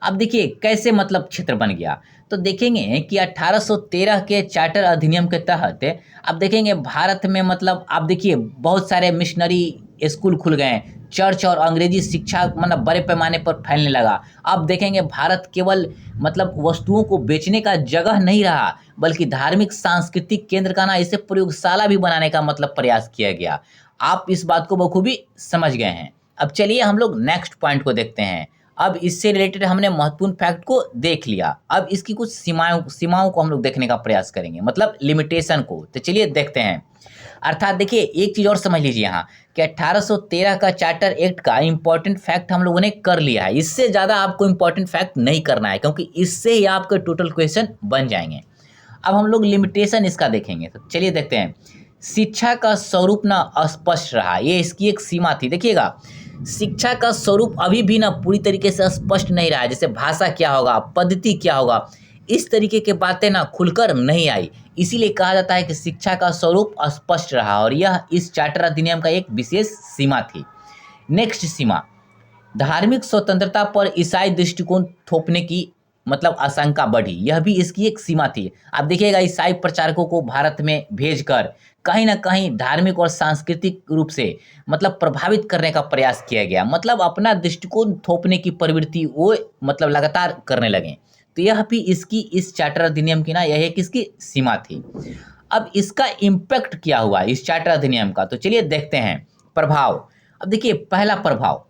अब देखिए कैसे मतलब क्षेत्र बन गया, तो देखेंगे कि 1813 के चार्टर अधिनियम के तहत अब देखेंगे भारत में मतलब आप देखिए बहुत सारे मिशनरी स्कूल खुल गए, चर्च और अंग्रेजी शिक्षा मतलब बड़े पैमाने पर फैलने लगा। अब देखेंगे भारत केवल मतलब वस्तुओं को बेचने का जगह नहीं रहा, बल्कि धार्मिक सांस्कृतिक केंद्र का ना इसे प्रयोगशाला भी बनाने का मतलब प्रयास किया गया। आप इस बात को बखूबी समझ गए हैं। अब चलिए हम लोग नेक्स्ट पॉइंट को देखते हैं। अब इससे रिलेटेड हमने महत्वपूर्ण फैक्ट को देख लिया, अब इसकी कुछ सीमाओं को हम लोग देखने का प्रयास करेंगे, मतलब लिमिटेशन को। तो चलिए देखते हैं। अर्थात देखिए एक चीज़ और समझ लीजिए यहाँ कि 1813 का चार्टर एक्ट का इंपॉर्टेंट फैक्ट हम लोगों ने कर लिया है। इससे ज़्यादा आपको इंपॉर्टेंट फैक्ट नहीं करना है, क्योंकि इससे ही आपके टोटल क्वेश्चन बन जाएंगे। अब हम लोग लिमिटेशन इसका देखेंगे। तो चलिए देखते हैं। शिक्षा का स्वरूप ना अस्पष्ट रहा, ये इसकी एक सीमा थी। देखिएगा, शिक्षा का स्वरूप अभी भी ना पूरी तरीके से स्पष्ट नहीं रहा है। जैसे भाषा क्या होगा, पद्धति क्या होगा, इस तरीके की बातें ना खुलकर नहीं आई। इसीलिए कहा जाता है कि शिक्षा का स्वरूप अस्पष्ट रहा और यह इस चार्टर अधिनियम का एक विशेष सीमा थी। नेक्स्ट सीमा, धार्मिक स्वतंत्रता पर ईसाई दृष्टिकोण थोपने की आशंका बढ़ी, यह भी इसकी एक सीमा थी। आप देखिएगा, ईसाई प्रचारकों को भारत में भेजकर कहीं ना कहीं धार्मिक और सांस्कृतिक रूप से प्रभावित करने का प्रयास किया गया। अपना दृष्टिकोण थोपने की प्रवृत्ति वो लगातार करने लगे। तो यह भी इसकी इस चार्टर अधिनियम की ना यह एक इसकी सीमा थी। अब इसका इम्पैक्ट क्या हुआ इस चार्टर अधिनियम का, तो चलिए देखते हैं प्रभाव। अब देखिए, पहला प्रभाव,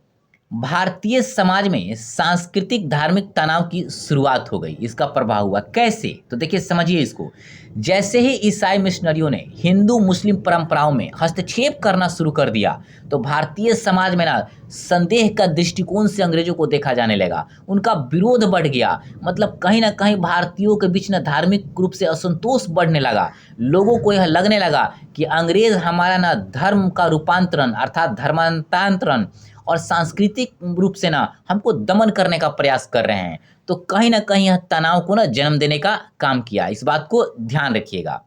भारतीय समाज में सांस्कृतिक धार्मिक तनाव की शुरुआत हो गई। इसका प्रभाव हुआ कैसे, तो देखिए समझिए इसको। जैसे ही ईसाई मिशनरियों ने हिंदू मुस्लिम परंपराओं में हस्तक्षेप करना शुरू कर दिया, तो भारतीय समाज में ना संदेह का दृष्टिकोण से अंग्रेजों को देखा जाने लगा। उनका विरोध बढ़ गया। कहीं ना कहीं भारतीयों के बीच ना धार्मिक रूप से असंतोष बढ़ने लगा। लोगों को यह लगने लगा कि अंग्रेज हमारा ना धर्म का रूपांतरण अर्थात धर्मांतरण और सांस्कृतिक रूप से ना हमको दमन करने का प्रयास कर रहे हैं। तो कहीं ना कहीं यह तनाव को ना जन्म देने का काम किया। इस बात को ध्यान रखिएगा।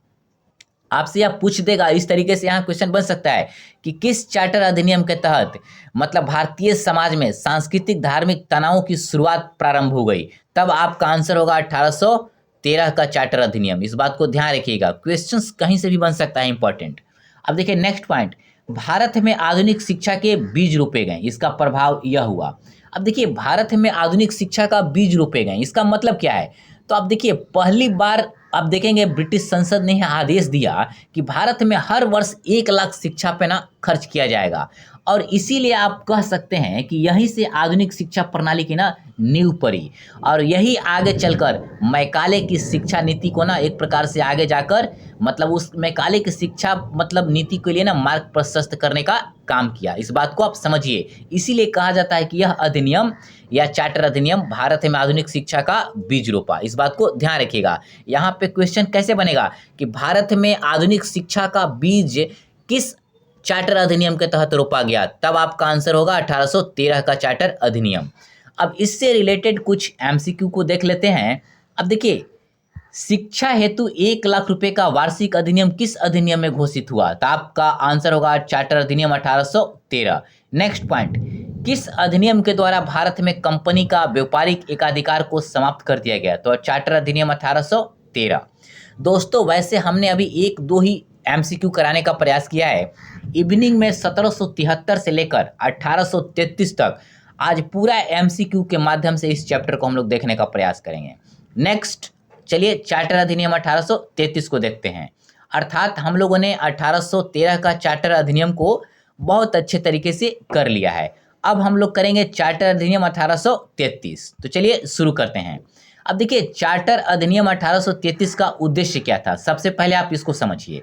आपसे यह पूछ देगा, इस तरीके से यहाँ क्वेश्चन बन सकता है कि किस चार्टर अधिनियम के तहत भारतीय समाज में सांस्कृतिक धार्मिक तनावों की शुरुआत प्रारंभ हो गई। तब आपका आंसर होगा 1813 का चार्टर अधिनियम। इस बात को ध्यान रखिएगा, क्वेश्चंस कहीं से भी बन सकता है, इंपॉर्टेंट। अब देखिए नेक्स्ट पॉइंट, भारत में आधुनिक शिक्षा के बीज रोपे गए। इसका प्रभाव यह हुआ। अब देखिए, भारत में आधुनिक शिक्षा का बीज रोपे गए, इसका मतलब क्या है, तो आप देखिए पहली बार आप देखेंगे ब्रिटिश संसद ने आदेश दिया कि भारत में हर वर्ष 1 लाख शिक्षा पे ना खर्च किया जाएगा। और इसीलिए आप कह सकते हैं कि यहीं से आधुनिक शिक्षा प्रणाली की ना नींव पड़ी। और यही आगे चलकर मैकाले की शिक्षा नीति को ना एक प्रकार से आगे जाकर उस मैकाले की शिक्षा नीति के लिए ना मार्ग प्रशस्त करने का काम किया। इस बात को आप समझिए। इसीलिए कहा जाता है कि यह अधिनियम या चार्टर अधिनियम भारत में आधुनिक शिक्षा का बीज रोपा। इस बात को ध्यान रखिएगा। यहाँ पे क्वेश्चन कैसे बनेगा कि भारत में आधुनिक शिक्षा का बीज किस चार्टर अधिनियम के तहत रोपा गया, तब आपका आंसर होगा 1813 का चार्टर अधिनियम। अब इससे रिलेटेड कुछ एमसीक्यू को देख लेते हैं। अब देखिए, शिक्षा हेतु 1 लाख रुपए का वार्षिक अधिनियम किस अधिनियम में घोषित हुआ, तो आपका आंसर होगा चार्टर अधिनियम 1813। नेक्स्ट पॉइंट, किस अधिनियम के द्वारा भारत में कंपनी का व्यापारिक एकाधिकार को समाप्त कर दिया गया, तो चार्टर अधिनियम 1813। दोस्तों, वैसे हमने अभी 1-2 ही एमसीक्यू कराने का प्रयास किया है। इवनिंग में 1773 से लेकर 1833 तक आज पूरा एमसीक्यू के माध्यम से इस चैप्टर को हम लोग देखने का प्रयास करेंगे। नेक्स्ट चलिए चार्टर अधिनियम 1833 को देखते हैं। अर्थात हम लोगों ने 1813 का चार्टर अधिनियम को बहुत अच्छे तरीके से कर लिया है। अब हम लोग करेंगे चार्टर अधिनियम 1833। तो चलिए शुरू करते हैं। अब देखिए, चार्टर अधिनियम 1833 का उद्देश्य क्या था, सबसे पहले आप इसको समझिए।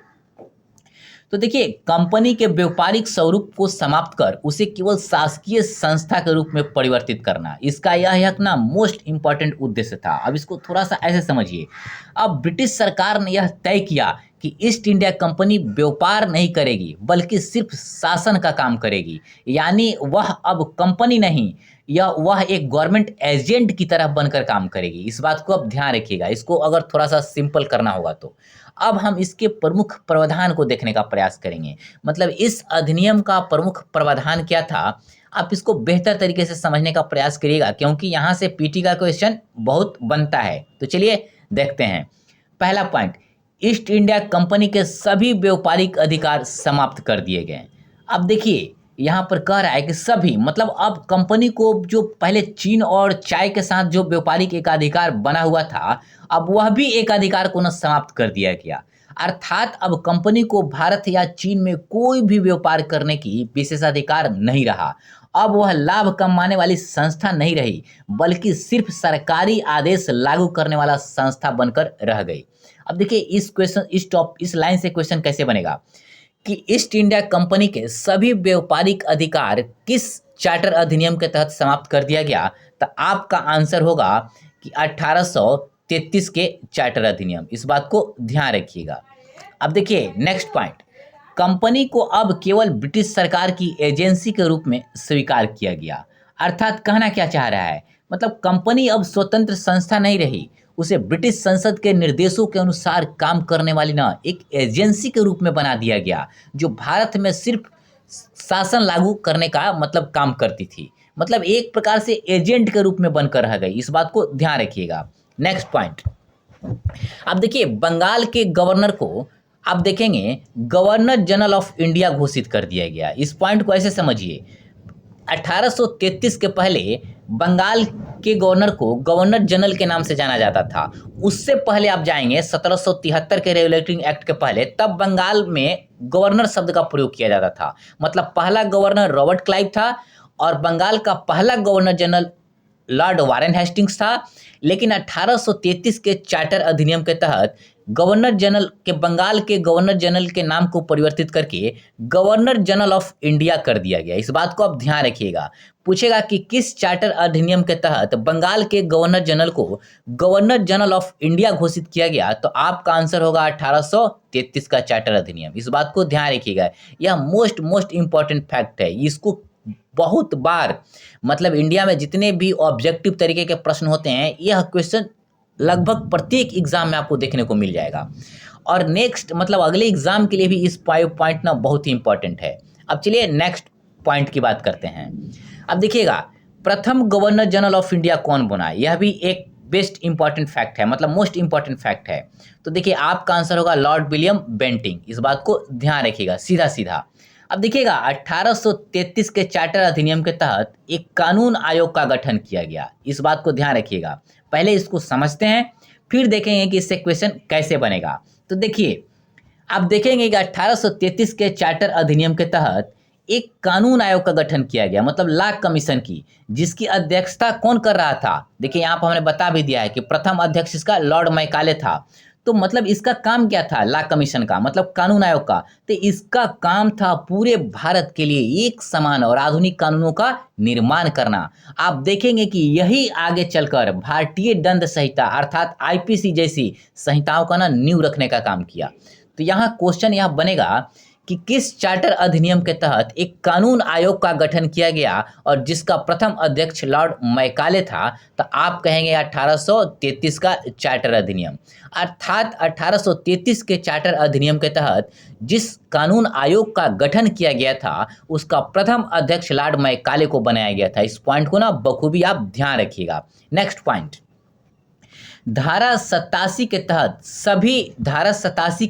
तो देखिए, कंपनी के व्यापारिक स्वरूप को समाप्त कर उसे केवल शासकीय संस्था के रूप में परिवर्तित करना, इसका यह एक ना मोस्ट इंपॉर्टेंट उद्देश्य था। अब इसको थोड़ा सा ऐसे समझिए। अब ब्रिटिश सरकार ने यह तय किया कि ईस्ट इंडिया कंपनी व्यापार नहीं करेगी बल्कि सिर्फ शासन का काम करेगी। यानी वह अब कंपनी नहीं, वह एक गवर्नमेंट एजेंट की तरह बनकर काम करेगी। इस बात को आप ध्यान रखिएगा, इसको अगर थोड़ा सा सिंपल करना होगा तो। अब हम इसके प्रमुख प्रावधान को देखने का प्रयास करेंगे। इस अधिनियम का प्रमुख प्रावधान क्या था, आप इसको बेहतर तरीके से समझने का प्रयास करिएगा, क्योंकि यहाँ से पीटी का क्वेश्चन बहुत बनता है। तो चलिए देखते हैं। पहला पॉइंट, ईस्ट इंडिया कंपनी के सभी व्यापारिक अधिकार समाप्त कर दिए गए। अब देखिए, यहाँ पर कह रहा है कि सभी अब कंपनी को जो पहले चीन और चाय के साथ जो व्यापारिक एकाधिकार बना हुआ था, अब वह भी एकाधिकार को न समाप्त कर दिया गया। अर्थात अब कंपनी को भारत या चीन में कोई भी व्यापार करने की विशेषाधिकार नहीं रहा। अब वह लाभ कमाने वाली संस्था नहीं रही, बल्कि सिर्फ सरकारी आदेश लागू करने वाला संस्था बनकर रह गई। अब देखिए, इस लाइन से क्वेश्चन कैसे बनेगा कि ईस्ट इंडिया कंपनी के सभी व्यापारिक अधिकार किस चार्टर अधिनियम के तहत समाप्त कर दिया गया, तो आपका आंसर होगा कि 1833 के चार्टर अधिनियम। इस बात को ध्यान रखिएगा। अब देखिए नेक्स्ट पॉइंट, कंपनी को अब केवल ब्रिटिश सरकार की एजेंसी के रूप में स्वीकार किया गया। अर्थात कहना क्या चाह रहा है, मतलब कंपनी अब स्वतंत्र संस्था नहीं रही, उसे ब्रिटिश संसद के निर्देशों के अनुसार काम करने वाली ना एक एजेंसी के रूप में बना दिया गया, जो भारत में सिर्फ शासन लागू करने का मतलब काम करती थी। मतलब एक प्रकार से एजेंट के रूप में बनकर रह गई। इस बात को ध्यान रखिएगा। नेक्स्ट पॉइंट, अब देखिए बंगाल के गवर्नर को आप देखेंगे गवर्नर जनरल ऑफ इंडिया घोषित कर दिया गया। इस पॉइंट को ऐसे समझिए, 1833 के पहले बंगाल के गवर्नर को गवर्नर जनरल के नाम से जाना जाता था। उससे पहले आप जाएंगे 1773 के रेगुलेटिंग एक्ट के पहले, तब बंगाल में गवर्नर शब्द का प्रयोग किया जाता था। मतलब पहला गवर्नर रॉबर्ट क्लाइव था और बंगाल का पहला governor general Lord Warren Hastings था। लेकिन 1833 के चार्टर अधिनियम के तहत गवर्नर जनरल के बंगाल के गवर्नर जनरल के नाम को परिवर्तित करके गवर्नर जनरल ऑफ इंडिया कर दिया गया। इस बात को आप ध्यान रखिएगा। पूछेगा कि किस चार्टर अधिनियम के तहत बंगाल के गवर्नर जनरल को गवर्नर जनरल ऑफ इंडिया घोषित किया गया, तो आपका आंसर होगा 1833 का चार्टर अधिनियम। इस बात को ध्यान रखिएगा, यह मोस्ट इंपॉर्टेंट फैक्ट है। इसको बहुत बार मतलब इंडिया में जितने भी ऑब्जेक्टिव तरीके के प्रश्न होते हैं, यह क्वेश्चन लगभग प्रत्येक एग्जाम में आपको देखने को मिल जाएगा। और नेक्स्ट मतलब अगले एग्जाम के लिए भी इस पॉइंट ना बहुत ही इंपॉर्टेंट है। अब चलिए नेक्स्ट पॉइंट की बात करते हैं। अब देखिएगा प्रथम गवर्नर जनरल ऑफ इंडिया कौन बना, यह भी एक बेस्ट इंपॉर्टेंट फैक्ट है, मतलब मोस्ट इंपॉर्टेंट फैक्ट है। तो देखिए आपका आंसर होगा लॉर्ड विलियम बेंटिंग। इस बात को ध्यान रखिएगा सीधा सीधा। अब देखिएगा 1833 के चार्टर अधिनियम के तहत एक कानून आयोग का गठन किया गया। इस बात को ध्यान रखिएगा। पहले इसको समझते हैं, फिर देखेंगे कि इससे क्वेश्चन कैसे बनेगा। तो देखिए आप देखेंगे कि 1833 के चार्टर अधिनियम के तहत एक कानून आयोग का गठन किया गया, मतलब लॉ कमीशन की, जिसकी अध्यक्षता कौन कर रहा था। देखिए यहाँ पर हमने बता भी दिया है कि प्रथम अध्यक्ष इसका लॉर्ड मैकाले था। तो मतलब इसका काम क्या था, लॉ कमीशन का मतलब कानून आयोग का। तो इसका काम था पूरे भारत के लिए एक समान और आधुनिक कानूनों का निर्माण करना। आप देखेंगे कि यही आगे चलकर भारतीय दंड संहिता अर्थात आईपीसी जैसी संहिताओं का ना नींव रखने का काम किया। तो यहाँ क्वेश्चन यह बनेगा कि किस चार्टर अधिनियम के तहत एक कानून आयोग का गठन किया गया और जिसका प्रथम अध्यक्ष लॉर्ड मैकाले था। तो आप कहेंगे 1833 का चार्टर अधिनियम। अर्थात 1833 के चार्टर अधिनियम के तहत जिस कानून आयोग का गठन किया गया था, उसका प्रथम अध्यक्ष लॉर्ड मैकाले को बनाया गया था। इस पॉइंट को ना बखूबी आप ध्यान रखिएगा। नेक्स्ट पॉइंट, धारा 87 के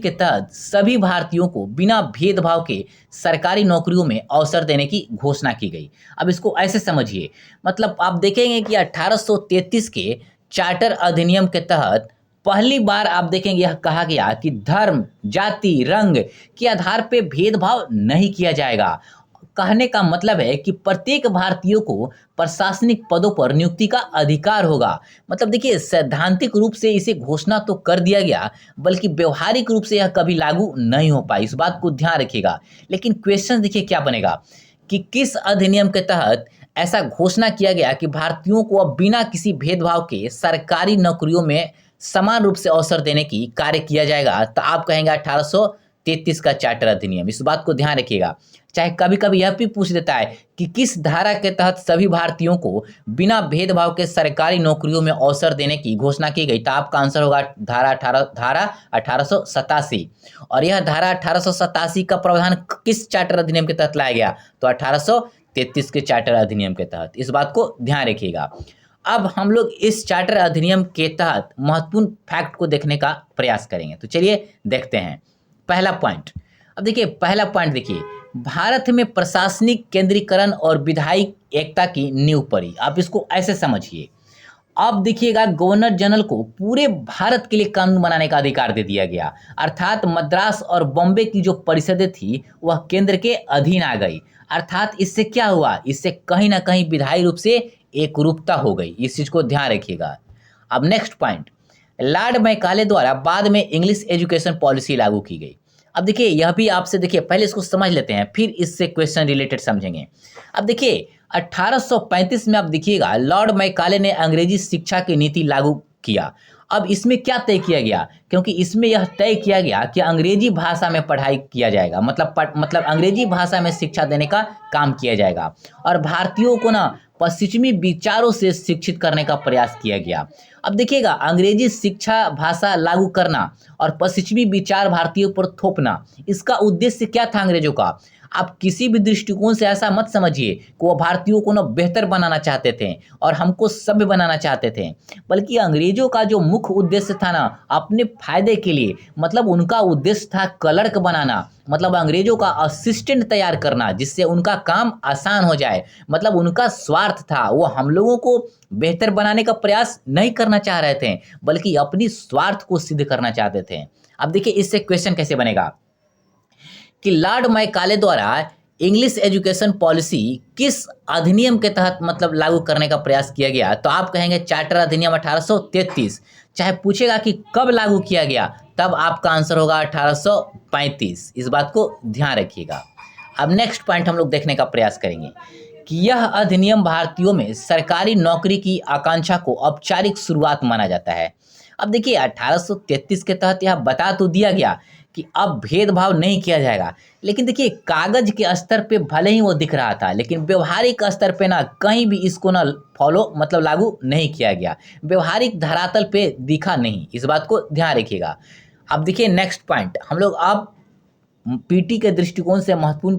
तहत सभी भारतीयों को बिना भेदभाव के सरकारी नौकरियों में अवसर देने की घोषणा की गई। अब इसको ऐसे समझिए, मतलब आप देखेंगे कि 1833 के चार्टर अधिनियम के तहत पहली बार आप देखेंगे यह कहा गया कि धर्म, जाति, रंग के आधार पर भेदभाव नहीं किया जाएगा। कहने का मतलब है कि प्रत्येक भारतीयों को प्रशासनिक पदों पर नियुक्ति का अधिकार होगा। मतलब देखिए सैद्धांतिक रूप से इसे घोषणा तो कर दिया गया, बल्कि व्यवहारिक रूप से यह कभी लागू नहीं हो पाई। इस बात को ध्यान रखिएगा। लेकिन क्वेश्चन देखिए क्या बनेगा कि किस अधिनियम के तहत ऐसा घोषणा किया गया कि भारतीयों को अब बिना किसी भेदभाव के सरकारी नौकरियों में समान रूप से अवसर देने की कार्य किया जाएगा। तो आप कहेंगे 1833 का चार्टर अधिनियम। इस बात को ध्यान रखिएगा। चाहे कभी कभी यह भी पूछ देता है कि किस धारा के तहत सभी भारतीयों को बिना भेदभाव के सरकारी नौकरियों में अवसर देने की घोषणा की गई, तो आपका आंसर होगा धारा 1887। और यह धारा 1887 का प्रावधान किस चार्टर अधिनियम के तहत लाया गया, तो 1833 के चार्टर अधिनियम के तहत। इस बात को ध्यान रखिएगा। अब हम लोग इस चार्टर अधिनियम के तहत महत्वपूर्ण फैक्ट को देखने का प्रयास करेंगे। तो चलिए देखते हैं पहला पॉइंट। अब देखिए पहला पॉइंट देखिए, भारत में प्रशासनिक केंद्रीकरण और विधायी एकता की नींव पड़ी। आप इसको ऐसे समझिए। अब देखिएगा गवर्नर जनरल को पूरे भारत के लिए कानून बनाने का अधिकार दे दिया गया। अर्थात मद्रास और बॉम्बे की जो परिषदें थी वह केंद्र के अधीन आ गई। अर्थात इससे क्या हुआ, इससे कहीं ना कहीं विधायी रूप से एकरूपता हो गई। इस चीज को ध्यान रखिएगा। अब नेक्स्ट पॉइंट, लॉर्ड मैकाले द्वारा बाद में इंग्लिश एजुकेशन पॉलिसी लागू की गई। अब देखिए यह भी आपसे देखिए पहले इसको समझ लेते हैं, फिर इससे क्वेश्चन रिलेटेड समझेंगे। अब देखिए 1835 में आप देखिएगा लॉर्ड मैकाले ने अंग्रेजी शिक्षा की नीति लागू किया। अब इसमें क्या तय किया गया, क्योंकि इसमें यह तय किया गया कि अंग्रेजी भाषा में पढ़ाई किया जाएगा, मतलब अंग्रेजी भाषा में शिक्षा देने का काम किया जाएगा और भारतीयों को ना पश्चिमी विचारों से शिक्षित करने का प्रयास किया गया। अब देखिएगा, अंग्रेजी शिक्षा भाषा लागू करना और पश्चिमी विचार भारतीयों पर थोपना, इसका उद्देश्य क्या था अंग्रेजों का? आप किसी भी दृष्टिकोण से ऐसा मत समझिए कि वो भारतीयों को ना बेहतर बनाना चाहते थे और हमको सभ्य बनाना चाहते थे, बल्कि अंग्रेजों का जो मुख्य उद्देश्य था ना अपने फायदे के लिए, मतलब उनका उद्देश्य था क्लर्क बनाना, मतलब अंग्रेजों का असिस्टेंट तैयार करना जिससे उनका काम आसान हो जाए। मतलब उनका स्वार्थ था, वो हम लोगों को बेहतर बनाने का प्रयास नहीं करना चाह रहे थे, बल्कि अपनी स्वार्थ को सिद्ध करना चाहते थे। अब देखिए, इससे क्वेश्चन कैसे बनेगा कि लॉर्ड मैकाले द्वारा इंग्लिश एजुकेशन पॉलिसी किस अधिनियम के तहत मतलब लागू करने का प्रयास किया गया? तो आप कहेंगे चार्टर अधिनियम 1833। चाहे पूछेगा कि कब लागू किया गया, तब आपका आंसर होगा 1835। इस बात को ध्यान रखिएगा। अब नेक्स्ट पॉइंट हम लोग देखने का प्रयास करेंगे कि यह अधिनियम भारतीयों में सरकारी नौकरी की आकांक्षा को औपचारिक शुरुआत माना जाता है। अब देखिए, 1833 के तहत यह बता तो दिया गया कि अब भेदभाव नहीं किया जाएगा, लेकिन देखिए कागज के स्तर पे भले ही वो दिख रहा था, लेकिन व्यवहारिक स्तर पे ना कहीं भी इसको ना फॉलो मतलब लागू नहीं किया गया, व्यवहारिक धरातल पे दिखा नहीं। इस बात को ध्यान रखिएगा। अब देखिए नेक्स्ट पॉइंट, हम लोग अब पीटी के दृष्टिकोण से महत्वपूर्ण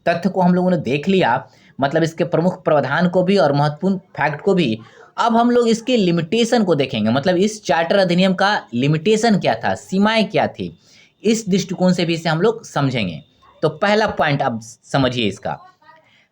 तथ्य को हम लोगों ने देख लिया, मतलब इसके प्रमुख प्रावधान को भी और महत्वपूर्ण फैक्ट को भी। अब हम लोग इसके लिमिटेशन को देखेंगे, मतलब इस चार्टर अधिनियम का लिमिटेशन क्या था, सीमाएं क्या थी, इस दृष्टिकोण से भी इसे हम लोग समझेंगे। तो पहला पॉइंट आप समझिए इसका,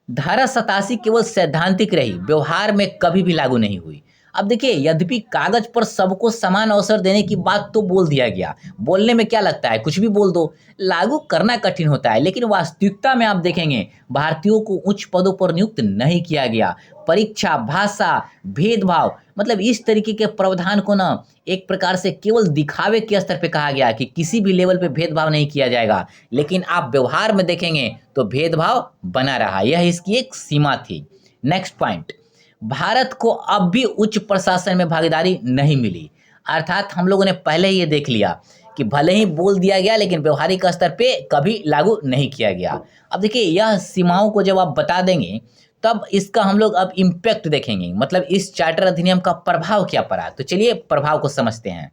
धारा 87 केवल सैद्धांतिक रही, व्यवहार में कभी भी लागू नहीं हुई। अब देखिए, यद्यपि कागज पर सबको समान अवसर देने की बात तो बोल दिया गया, बोलने में क्या लगता है, कुछ भी बोल दो, लागू करना कठिन होता है, लेकिन वास्तविकता में आप देखेंगे भारतीयों को उच्च पदों पर नियुक्त नहीं किया गया। परीक्षा, भाषा, भेदभाव, मतलब इस तरीके के प्रावधान को ना एक प्रकार से केवल दिखावे के स्तर पे कहा गया कि किसी भी लेवल पे भेदभाव नहीं किया जाएगा, लेकिन आप व्यवहार में देखेंगे तो भेदभाव बना रहा, यह इसकी एक सीमा थी। नेक्स्ट पॉइंट, भारत को अब भी उच्च प्रशासन में भागीदारी नहीं मिली, अर्थात हम लोगों ने पहले ही ये देख लिया कि भले ही बोल दिया गया लेकिन व्यवहारिक स्तर पे कभी लागू नहीं किया गया। अब देखिए, यह सीमाओं को जब आप बता देंगे तब इसका हम लोग अब इम्पैक्ट देखेंगे, मतलब इस चार्टर अधिनियम का प्रभाव क्या पड़ा। तो चलिए प्रभाव को समझते हैं।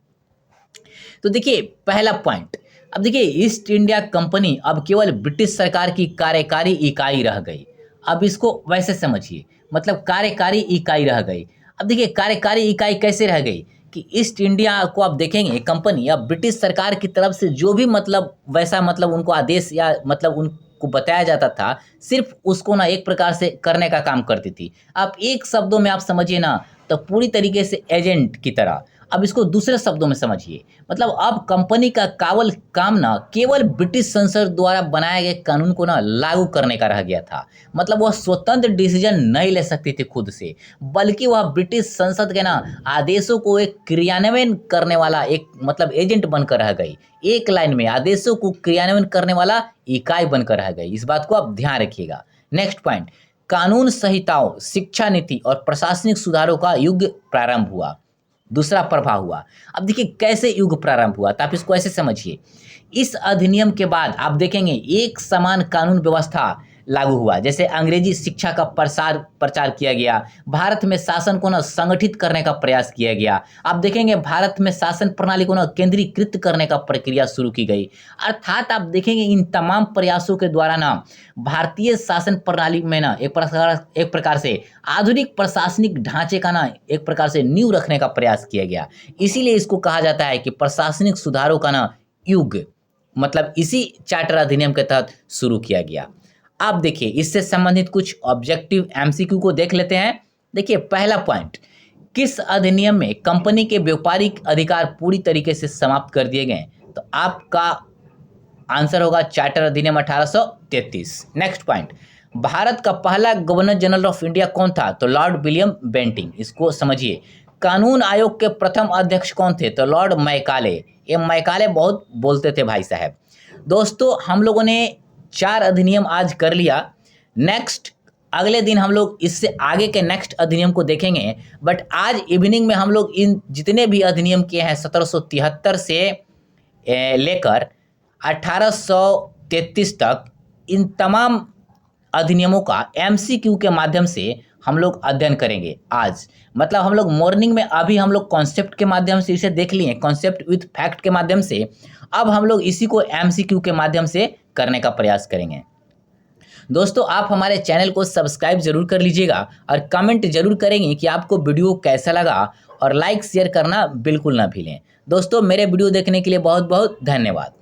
तो देखिए पहला पॉइंट, अब देखिए ईस्ट इंडिया कंपनी अब केवल ब्रिटिश सरकार की कार्यकारी इकाई रह गई। अब इसको वैसे समझिए, मतलब कार्यकारी इकाई रह गई। अब देखिए कार्यकारी इकाई कैसे रह गई कि ईस्ट इंडिया को आप देखेंगे कंपनी अब ब्रिटिश सरकार की तरफ से जो भी मतलब वैसा मतलब उनको आदेश या मतलब उनको बताया जाता था, सिर्फ उसको ना एक प्रकार से करने का काम करती थी। आप एक शब्दों में आप समझिए ना तो पूरी तरीके से एजेंट की तरह। अब इसको दूसरे शब्दों में समझिए, मतलब अब कंपनी का कावल काम ना केवल ब्रिटिश संसद द्वारा बनाए गए कानून को ना लागू करने का रह गया था। मतलब वह स्वतंत्र डिसीजन नहीं ले सकती थी खुद से, बल्कि वह ब्रिटिश संसद के ना आदेशों को एक क्रियान्वयन करने वाला एक मतलब एजेंट बनकर रह गई। एक लाइन में आदेशों को क्रियान्वयन करने वाला इकाई बनकर रह गई। इस बात को आप ध्यान रखिएगा। नेक्स्ट पॉइंट, कानून संहिताओं, शिक्षा नीति और प्रशासनिक सुधारों का युग प्रारंभ हुआ। दूसरा प्रभाव हुआ। अब देखिए कैसे युग प्रारंभ हुआ, तो आप इसको ऐसे समझिए, इस अधिनियम के बाद आप देखेंगे एक समान कानून व्यवस्था लागू हुआ, जैसे अंग्रेजी शिक्षा का प्रचार किया गया, भारत में शासन को ना संगठित करने का प्रयास किया गया। आप देखेंगे भारत में शासन प्रणाली को ना केंद्रीकृत करने का प्रक्रिया शुरू की गई। अर्थात आप देखेंगे इन तमाम प्रयासों के द्वारा ना भारतीय शासन प्रणाली में ना एक प्रकार से आधुनिक प्रशासनिक ढांचे का ना एक प्रकार से नींव रखने का प्रयास किया गया। इसीलिए इसको कहा जाता है कि प्रशासनिक सुधारों का ना युग मतलब इसी चार्टर अधिनियम के तहत शुरू किया गया। आप देखिए इससे संबंधित कुछ ऑब्जेक्टिव एमसीक्यू को देख लेते हैं। देखिए पहला पॉइंट, किस अधिनियम में कंपनी के व्यापारिक अधिकार पूरी तरीके से समाप्त कर दिए गए? तो आपका आंसर होगा चार्टर अधिनियम 1833। नेक्स्ट पॉइंट, भारत का पहला गवर्नर जनरल ऑफ इंडिया कौन था? तो लॉर्ड विलियम बेंटिंग। इसको समझिए। कानून आयोग के प्रथम अध्यक्ष कौन थे? तो लॉर्ड मैकाले। ये मैकाले बहुत बोलते थे भाई साहब। दोस्तों हम लोगों ने 4 अधिनियम आज कर लिया। नेक्स्ट अगले दिन हम लोग इससे आगे के नेक्स्ट अधिनियम को देखेंगे। बट आज इवनिंग में हम लोग इन जितने भी अधिनियम किए हैं 1773 से लेकर 1833 तक, इन तमाम अधिनियमों का एमसीक्यू के माध्यम से हम लोग अध्ययन करेंगे आज। मतलब हम लोग मॉर्निंग में अभी हम लोग कॉन्सेप्ट के माध्यम से इसे देख लिए, कॉन्सेप्ट विथ फैक्ट के माध्यम से। अब हम लोग इसी को एमसीक्यू के माध्यम से करने का प्रयास करेंगे। दोस्तों, आप हमारे चैनल को सब्सक्राइब जरूर कर लीजिएगा और कमेंट जरूर करेंगे कि आपको वीडियो कैसा लगा, और लाइक शेयर करना बिल्कुल ना भूलें। दोस्तों, मेरे वीडियो देखने के लिए बहुत बहुत धन्यवाद।